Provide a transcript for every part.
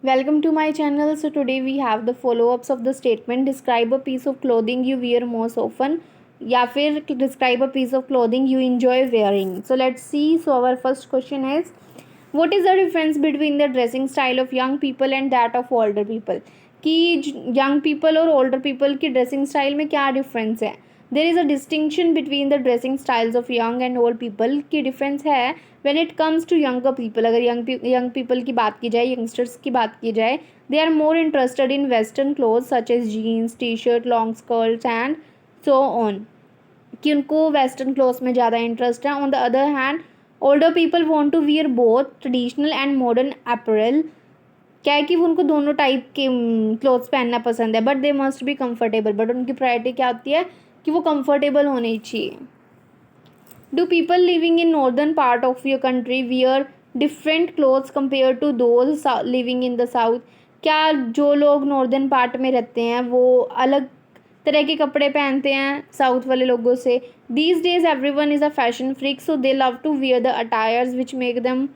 Welcome to my channel. So today we have the follow-ups of the statement. Describe a piece of clothing you wear most often या फिर describe a piece of clothing you enjoy wearing. So let's see. So our first question is, what is the difference between the dressing style of young people and that of older people? कि young people और older people की dressing style में क्या difference है? There is a distinction between the dressing styles of young and old people की difference है when it comes to younger people. अगर young people की बात की जाए, यंगस्टर्स की बात की जाए, they are more interested in western cloth such as jeans, T shirt, long skirts and so on. कि उनको वेस्टर्न क्लोथ्स में ज़्यादा इंटरेस्ट है. On the other hand older people want to wear both traditional and modern apparel. क्या है कि वो उनको दोनों टाइप के क्लोथ्स पहनना पसंद है, but they must be comfortable. But उनकी प्रायोरिटी क्या होती है कि वो कंफर्टेबल होने चाहिए. Do people living in northern part of your country wear different clothes compare to those living in the south? क्या जो लोग नॉर्दर्न पार्ट में रहते हैं वो अलग तरह के कपड़े पहनते हैं साउथ वाले लोगों से? These days every one is a fashion freak, so they love to wear the attires which make them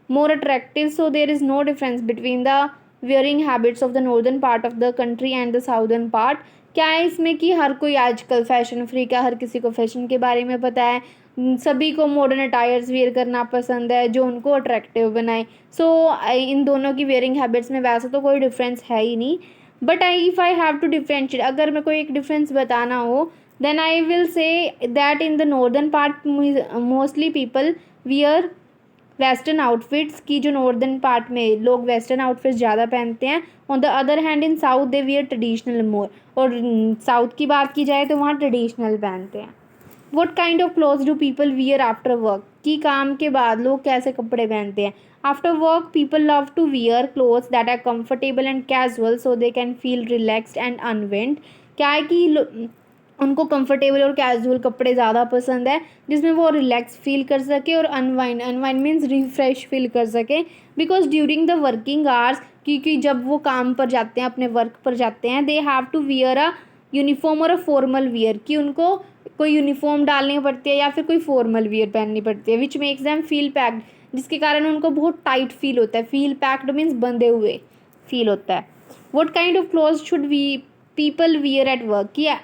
more attractive. So there is no difference between the wearing habits of the northern part of the country and the southern part. क्या है इसमें कि हर कोई आजकल fashion freak है, हर किसी को fashion के बारे में पता है, सभी को मॉडर्न अटायर्स वेयर करना पसंद है जो उनको अट्रैक्टिव बनाए. सो इन दोनों की वेयरिंग हैबिट्स में वैसे तो कोई डिफरेंस है ही नहीं. But if I have to differentiate, अगर मैं कोई एक डिफरेंस बताना हो, then I will say that in the northern part mostly people wear western outfits. की जो नॉर्दर्न पार्ट में लोग वेस्टर्न आउटफिट्स ज़्यादा पहनते हैं. On the other hand in south they wear traditional more. और साउथ की बात की जाए तो वहाँ ट्रेडिशनल पहनते हैं. What kind of clothes do people wear after work? कि काम के बाद लोग कैसे कपड़े पहनते हैं? After work people love to wear clothes that are comfortable and casual so they can feel relaxed and unwind. क्या है कि उनको कंफर्टेबल और कैजुअल कपड़े ज़्यादा पसंद है जिसमें वो रिलैक्स फील कर सके और अनवाइंड मीन्स रिफ्रेश फील कर सके. Because during the working hours, क्योंकि जब वो काम पर जाते हैं, अपने वर्क पर जाते हैं, they have to wear a uniform or a formal wear. कि उनको कोई यूनिफॉर्म डालनी पड़ती है या फिर कोई फॉर्मल वियर पहननी पड़ती है which makes them feel packed, जिसके कारण उनको बहुत टाइट फील होता है. फील पैक्ड मीन्स बंधे हुए फील होता है. What kind of cloth should we people wear at work? किया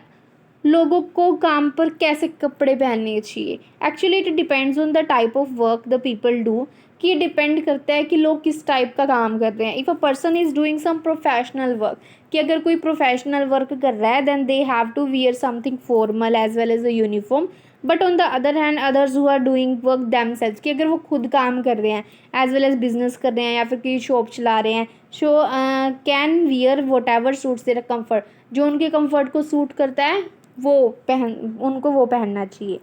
लोगों को काम पर कैसे कपड़े पहनने चाहिए? Actually it depends on the type of work the people do. कि ये डिपेंड करता है कि लोग किस टाइप का काम कर रहे हैं. If a person is doing some professional work, कि अगर कोई प्रोफेशनल वर्क कर रहा है, then they have to wear something formal as well as a uniform. But on the other hand others who are doing work them sales, कि अगर वो खुद काम कर रहे हैं, एज वेल एज बिजनेस कर रहे हैं या फिर कोई शॉप चला रहे हैं, so can wear what ever suits there comfort. जो उनके कम्फर्ट को सूट करता है उनको वो पहनना चाहिए.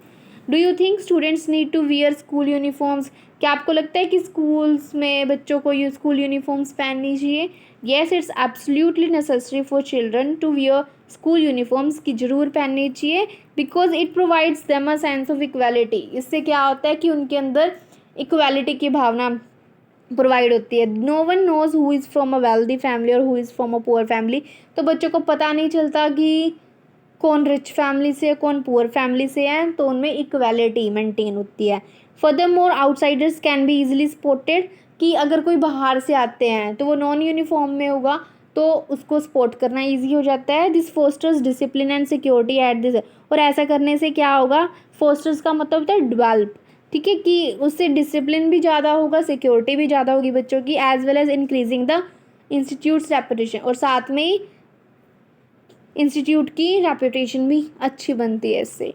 Do you think students need to wear school uniforms? क्या आपको लगता है कि स्कूल्स में बच्चों को स्कूल यूनिफॉर्म्स पहननी चाहिए? Yes, it's absolutely necessary for children to wear school uniforms. की ज़रूर पहननी चाहिए because it provides them a sense of equality. इससे क्या होता है कि उनके अंदर इक्वालिटी की भावना प्रोवाइड होती है. No one knows who is from a wealthy family और who is from a poor family. तो बच्चों को पता नहीं चलता कि कौन रिच फैमिली से है, कौन पुअर फैमिली से है, तो उनमें इक्वालिटी मेंटेन होती है. Furthermore outsiders can be easily spotted. कि अगर कोई बाहर से आते हैं तो वो नॉन यूनिफॉर्म में होगा तो उसको स्पॉट करना इजी हो जाता है. This fosters discipline and security at this. और ऐसा करने से क्या होगा? फोस्टर्स का मतलब होता है डेवलप. ठीक है, कि उससे डिसिप्लिन भी ज़्यादा होगा, सिक्योरिटी भी ज़्यादा होगी बच्चों की, as well as increasing the institute's reputation. और साथ में ही इंस्टीट्यूट की रेपुटेशन भी अच्छी बनती है इससे.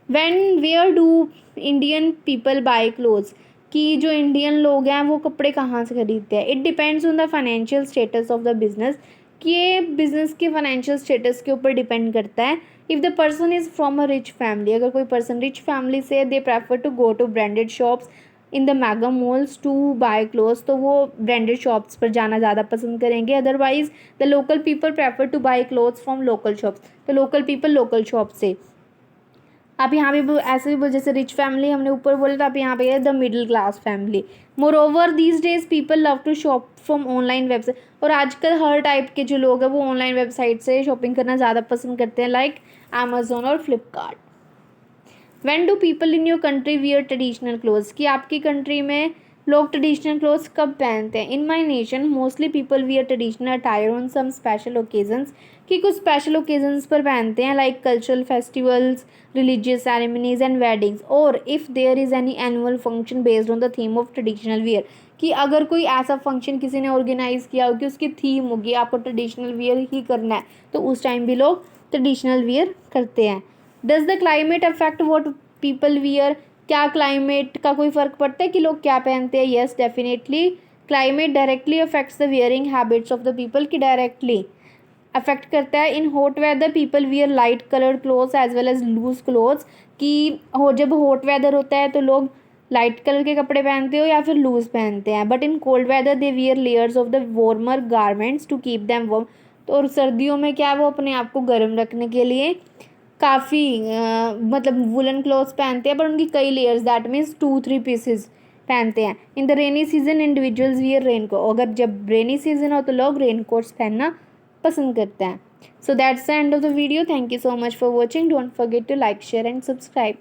When where do Indian people buy clothes? कि जो इंडियन लोग हैं वो कपड़े कहाँ से खरीदते हैं? It depends on the financial status of the business. कि ये बिजनेस के फाइनेंशियल स्टेटस के ऊपर डिपेंड करता है. If the person is from a rich family, अगर कोई पर्सन रिच फैमिली से, they prefer to go to branded shops in the mega malls to buy clothes. तो वो ब्रांडेड शॉप्स पर जाना ज़्यादा पसंद करेंगे. Otherwise the local people prefer to buy clothes from local shops. तो लोकल पीपल लोकल शॉप से. आप यहाँ पे ऐसे भी जैसे रिच फैमिली हमने ऊपर बोला था, आप यहाँ पे है the middle class family. Moreover these days people love to shop from online website. और आजकल हर टाइप के जो लोग हैं वो ऑनलाइन वेबसाइट से शॉपिंग करना ज़्यादा पसंद करते हैं, लाइक अमेजोन और Flipkart. When do people in your country wear traditional clothes? कि आपकी कंट्री में लोग ट्रेडिशनल क्लोथ्स कब पहनते हैं? In my nation mostly people wear traditional attire on some special occasions, कि कुछ स्पेशल ओकेजन्स पर पहनते हैं, like cultural festivals, religious ceremonies and weddings, और if there is any annual function based on the theme of traditional wear, कि अगर कोई ऐसा फंक्शन किसी ने ऑर्गेनाइज किया हो कि उसकी थीम होगी आपको ट्रेडिशनल वियर ही करना है, तो उस टाइम भी लोग ट्रेडिशनल वियर करते हैं। Does the climate affect what people wear? क्या क्लाइमेट का कोई फ़र्क पड़ता है कि लोग क्या पहनते हैं? Yes definitely, climate directly affects the wearing habits of the people, की डायरेक्टली अफेक्ट करता है। In hot weather people wear light coloured clothes as well as loose clothes, कि जब हॉट वेदर होता है तो लोग लाइट कलर के कपड़े पहनते हो या फिर लूज पहनते हैं। But in cold weather they wear layers of the warmer garments to keep them warm, तो और सर्दियों में क्या वो अपने आप को गर्म रखने के लिए काफ़ी मतलब वुलन क्लॉथ्स पहनते हैं, पर उनकी कई लेयर्स, दैट मीन्स 2-3 पीसेस पहनते हैं। In the rainy season individuals wear raincoat, अगर जब रेनी सीजन हो तो लोग रेन कोट्स पहनना पसंद करते हैं। So that's the end of the video. Thank you so much for watching. Don't forget to like, share and subscribe.